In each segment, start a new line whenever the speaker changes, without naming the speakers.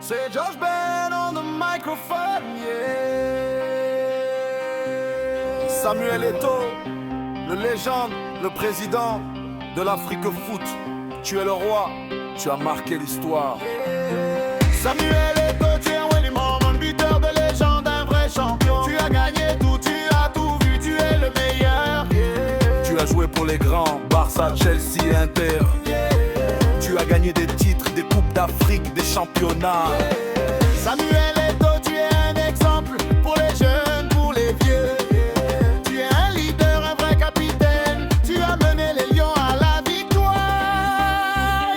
C'est Josh Ben on the microphone, yeah. Samuel Eto'o, le légende, le président de l'Afrique Foot. Tu es le roi, tu as marqué l'histoire. Samuel Eto'o, tu es un Wellimore, un buteur de légende, un vrai champion. Tu as gagné tout, tu as tout vu, tu es le meilleur. Tu as joué pour les grands, Barça, Chelsea, Inter. Tu as gagné des titres, des coupes d'Afrique, des championnats. Samuel Eto'o, tu es un exemple pour les jeunes, pour les vieux. Tu es un leader, un vrai capitaine. Tu as mené les Lions à la victoire.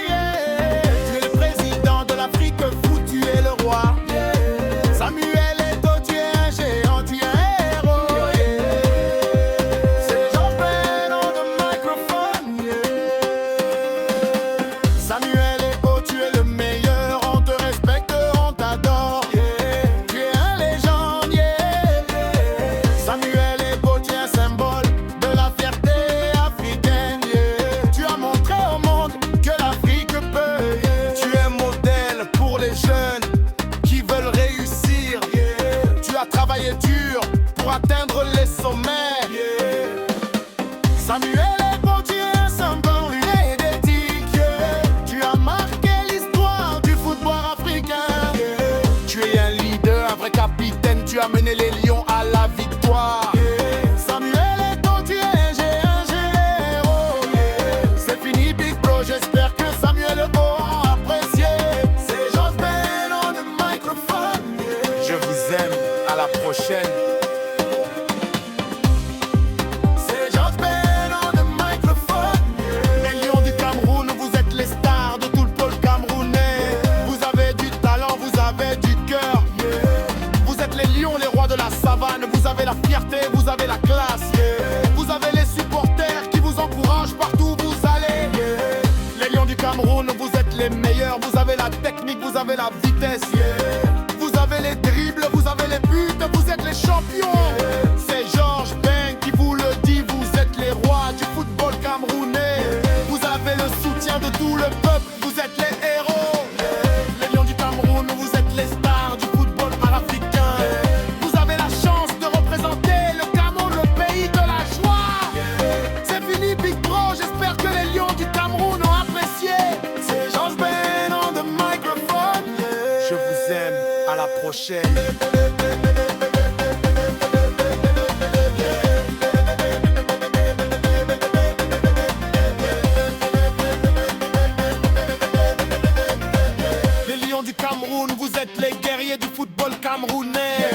Tu es le président de l'Afrique Foot, tu es le roi. Samuel Eto'o, tu es un géant, tu es un héros. C'est Josh Ben on the microphone. Samuel Eto'o, tu es le meilleur, on te respecte, on t'adore. Tu es un légende, Samuel Eto'o, tu es un symbole de la fierté africaine. Tu as montré au monde que l'Afrique peut. Tu es un modèle pour les jeunes qui veulent réussir. Tu as travaillé dur pour atteindre les sommets. Samuel Eto'o, tu es un symbole d'éthique. Tu as marqué l'histoire du football africain. Tu es un leader, un vrai capitaine. Tu as mené les Lions à la victoire. Samuel Eto'o, tu es un héros. C'est fini Big Bro, j'espère que Samuel Eto'o a apprécié. C'est Josh Ben on the microphone. Je vous aime, à la prochaine. C'est Josh Ben on the microphone. Les Lions du Cameroun, vous êtes les stars de tout le pôle camerounais. Vous avez du talent, vous avez du cœur. Vous êtes les lions, les rois de la savane. Vous avez la fierté, vous avez la classe. Vous avez les supporters qui vous encouragent partout où vous allez. Les Lions du Cameroun, vous êtes les meilleurs. Vous avez la technique, vous avez la vitesse. Vous avez les dribbles, vous avez les buts, vous êtes les champions. C'est Josh Ben qui vous le dit, vous êtes les rois du football camerounais. Vous avez le soutien de tout le peuple, vous êtes les héros. Les Lions du Cameroun, vous êtes les stars du football africain. Vous avez la chance de représenter le Cameroun, le pays de la joie. C'est fini Big Bro, j'espère que les Lions du Cameroun ont apprécié. C'est Josh Ben on the microphone. Je vous aime, à la prochaine. Les Lions du Cameroun, vous êtes les guerriers du football camerounais.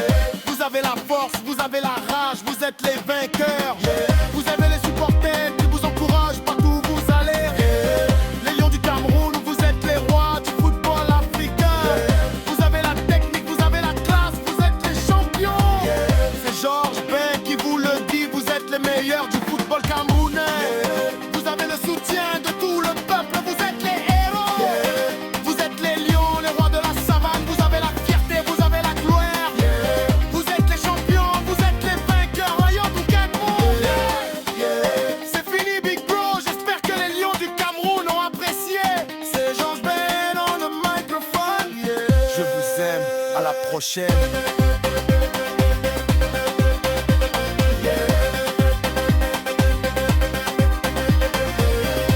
Vous avez la force, vous avez la rage, vous êtes les vainqueurs. Vous avez les supporters qui vous encouragent partout où vous allez. Les Lions du Cameroun, vous êtes les rois du football africain. Vous avez la technique, vous avez la classe, vous êtes les champions. C'est Josh Ben qui vous le dit, vous êtes les meilleurs du football camerounais. Vous avez le soutien de tout le peuple, vous êtes les héros. Vous êtes les lions, les rois de la savane. Vous avez la fierté, vous avez la gloire. Vous êtes les champions, vous êtes les vainqueurs, royaume du Cameroun. C'est fini Big Bro, j'espère que les Lions du Cameroun ont apprécié. C'est Josh Ben on the microphone. Je vous aime, à la prochaine.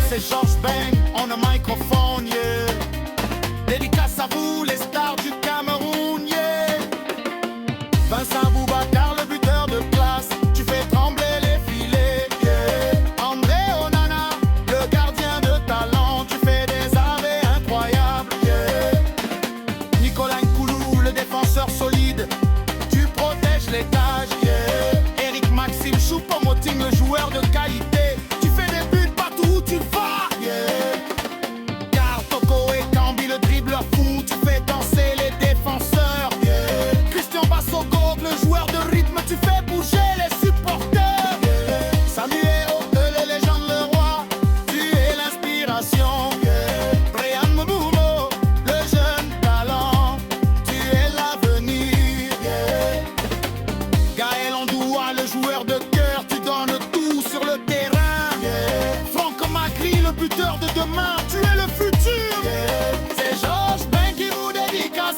C'est Josh Ben on the microphone, yeah. Dédicace à vous, les stars du Cameroun, yeah. Vincent Boubacar, le buteur de classe, tu fais trembler les filets, yeah. André Onana, le gardien de talent, tu fais des arrêts incroyables, yeah. Nicolas Nkoulou, le défenseur solide, tu protèges les cages, yeah. Eric Maxime Choupo-Moting, le joueur de qualité, tu fais des buts partout où tu vas, yeah. Car Toko et Kambi, le dribbleur fou, tu fais danser les défenseurs, yeah. Christian Bassogog, le joueur de rythme, tu fais bouger les supporters, yeah. Samuel Eto'o, le légende, le roi, tu es l'inspiration, yeah. Brian Mbeumo, le jeune talent, tu es l'avenir, yeah. Gaël Ondoua, le joueur de cœur, tu donnes tout sur le terrain, yeah. Franck Magri, le buteur de demain, tu es le futur, yeah. C'est Josh Ben qui vous dédicace.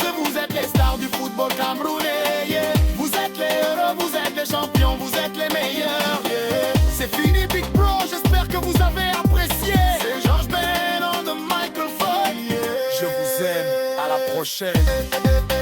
champions, vous êtes les meilleurs, yeah. C'est fini Big Bro, j'espère que vous avez apprécié. C'est George Ben on the microphone, yeah. Je vous aime, à la prochaine.